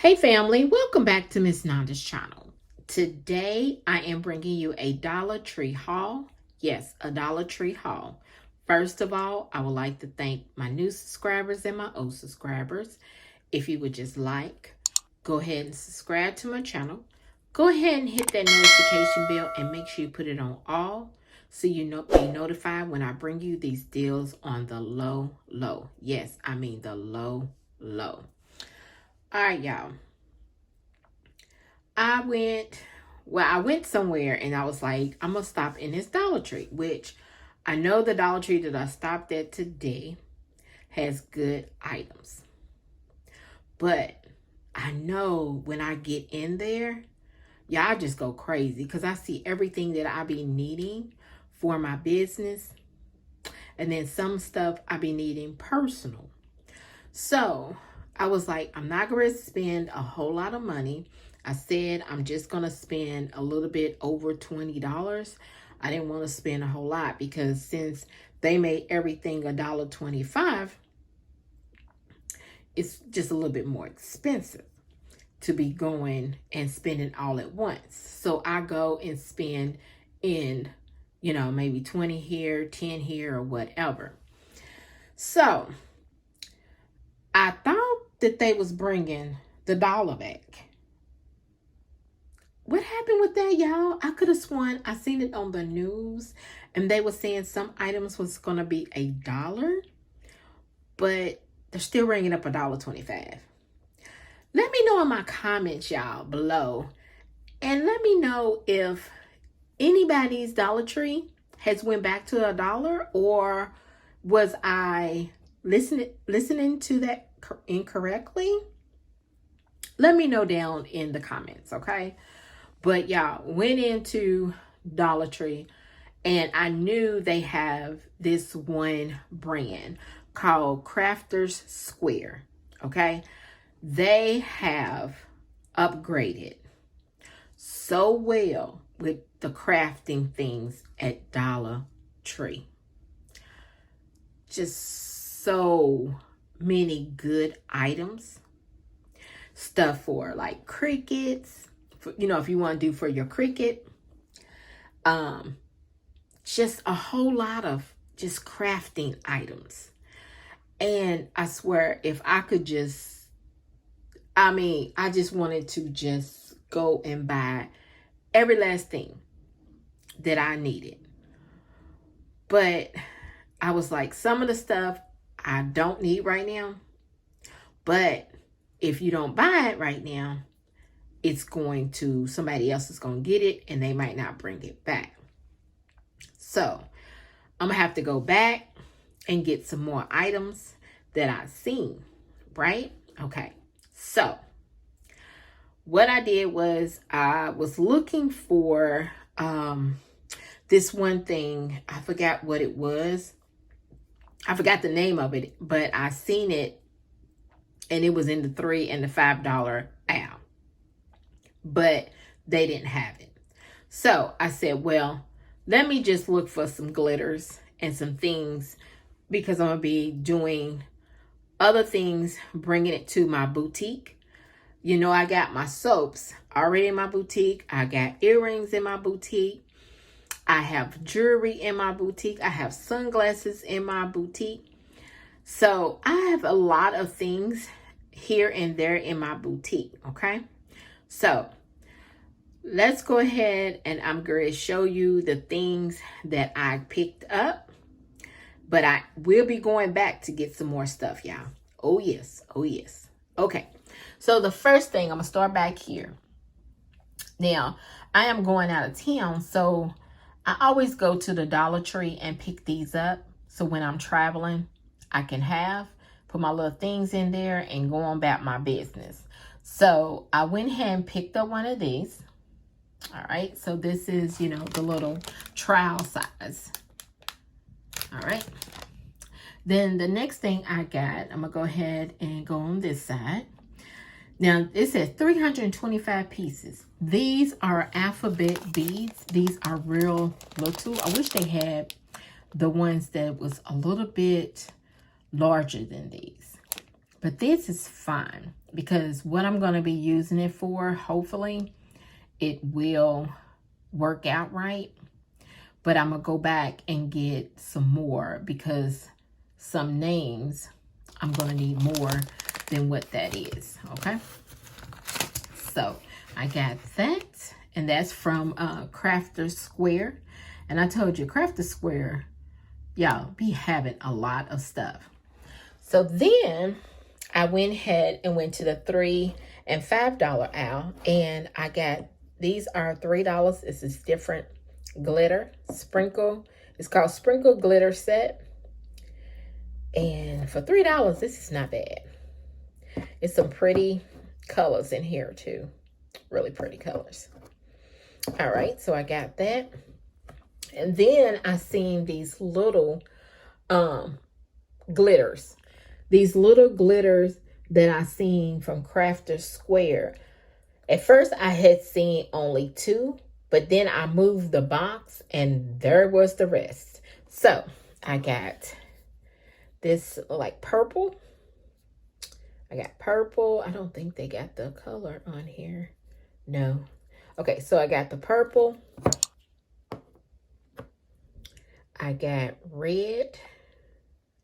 Hey family, welcome back to Miss Nanda's channel. Today I am bringing you a Dollar Tree haul. Yes, a Dollar Tree haul. First of all, I would like to thank my new subscribers and my old subscribers. If you would just go ahead and subscribe to my channel. Go ahead and hit that notification bell and make sure you put it on all so you be notified when I bring you these deals on the low. Yes, I mean the low. All right, y'all. I went somewhere and I was like, I'm going to stop in this Dollar Tree, which I know the Dollar Tree that I stopped at today has good items. But I know when I get in there, y'all just go crazy because I see everything that I be needing for my business. And then some stuff I be needing personal. So I was like, I'm not going to spend a whole lot of money. I said I'm just going to spend a little bit over $20. I didn't want to spend a whole lot because since they made everything $1.25, it's just a little bit more expensive to be going and spending all at once. So I go and spend in, maybe 20 here, 10 here, or whatever. So I thought that they was bringing the dollar back. What happened with that, y'all? I could have sworn I seen it on the news and they were saying some items was going to be $1, but they're still ringing up $1.25. Let me know in my comments, y'all, below. And let me know if anybody's Dollar Tree has went back to $1 or was I listening to that incorrectly? Let me know down in the comments, okay? But y'all, went into Dollar Tree and I knew they have this one brand called Crafter's Square, okay? They have upgraded so well with the crafting things at Dollar Tree. Just so many good items. Stuff for like crickets, if you want to do for your cricket. Just a whole lot of just crafting items. And I swear, if I could I just wanted to just go and buy every last thing that I needed. But I was like, some of the stuff I don't need right now. But if you don't buy it right now, somebody else is going to get it and they might not bring it back. So I'm going to have to go back and get some more items that I've seen, right? Okay. So what I did was I was looking for this one thing. I forgot what it was. I forgot the name of it, but I seen it and it was in the $3 and the $5 aisle. But they didn't have it. So I said, well, let me just look for some glitters and some things because I'm going to be doing other things, bringing it to my boutique. I got my soaps already in my boutique. I got earrings in my boutique. I have jewelry in my boutique. I have sunglasses in my boutique. So I have a lot of things here and there in my boutique, okay? So let's go ahead and I'm going to show you the things that I picked up. But I will be going back to get some more stuff, y'all. Oh, yes. Oh, yes. Okay. So the first thing, I'm going to start back here. Now, I am going out of town, so I always go to the Dollar Tree and pick these up. So when I'm traveling, I can put my little things in there and go on about my business. So I went ahead and picked up one of these. All right. So this is, the little trial size. All right. Then the next thing I got, I'm going to go ahead and go on this side. Now, it says 325 pieces. These are alphabet beads. These are real little. I wish they had the ones that was a little bit larger than these. But this is fine. because what I'm going to be using it for, hopefully it will work out right. But I'm going to go back and get some more because some names I'm going to need more than what that is. Okay. So I got that. And that's from Crafter Square. And I told you, Crafter Square, y'all be having a lot of stuff. So then I went ahead and went to the $3 and $5 aisle. And I got, these are $3. This is different glitter. Sprinkle. It's called Sprinkle Glitter Set. And for $3, this is not bad. It's some pretty colors in here too. Really pretty colors. All right, so I got that. And then I seen these little glitters. These little glitters that I seen from Crafter Square. At first I had seen only 2, but then I moved the box and there was the rest. So I got this like purple. I got purple. I don't think they got the color on here. No. Okay, so I got the purple. I got red.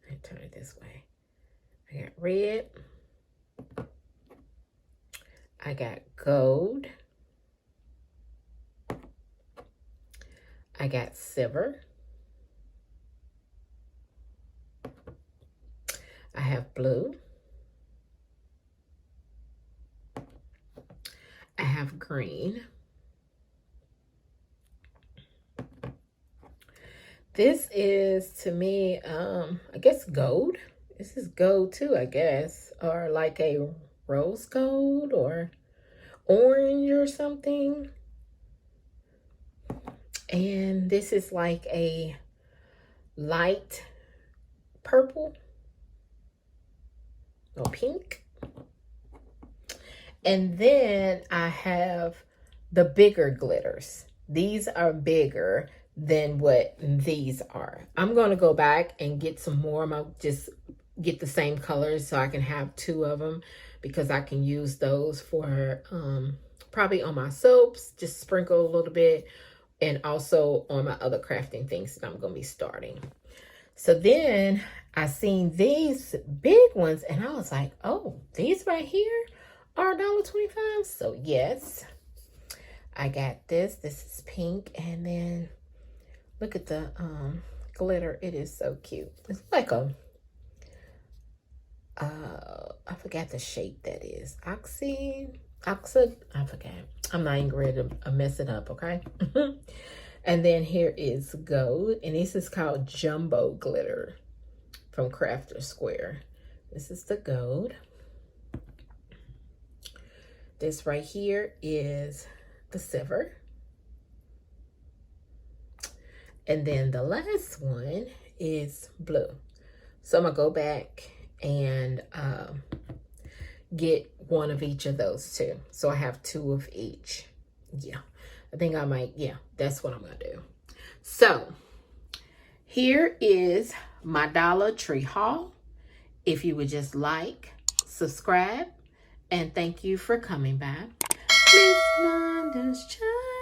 Let me turn it this way. I got red. I got gold. I got silver. I have blue. I have green. This is, to me, I guess gold. This is gold too, I guess. Or like a rose gold or orange or something. And this is like a light purple or pink. And then I have the bigger glitters. These are bigger than what these are. I'm going to go back and get some more. I'm going to just get the same colors so I can have 2 of them because I can use those for probably on my soaps, just sprinkle a little bit, and also on my other crafting things that I'm going to be starting. So then I seen these big ones and I was like, oh, these right here are $1.25. So yes, I got this. This is pink. And then look at the glitter. It is so cute. It's like a, I forgot the shape that is. Oxide, I forgot. I'm not even ready to mess it up, okay? And then here is gold. And this is called Jumbo Glitter from Crafter Square. This is the gold. This right here is the silver. And then the last one is blue. So I'm going to go back and get one of each of those 2. So I have 2 of each. Yeah, I think I might, yeah, that's what I'm going to do. So here is my Dollar Tree haul. If you would just like, subscribe, and thank you for coming by. Miss Wanda's Child.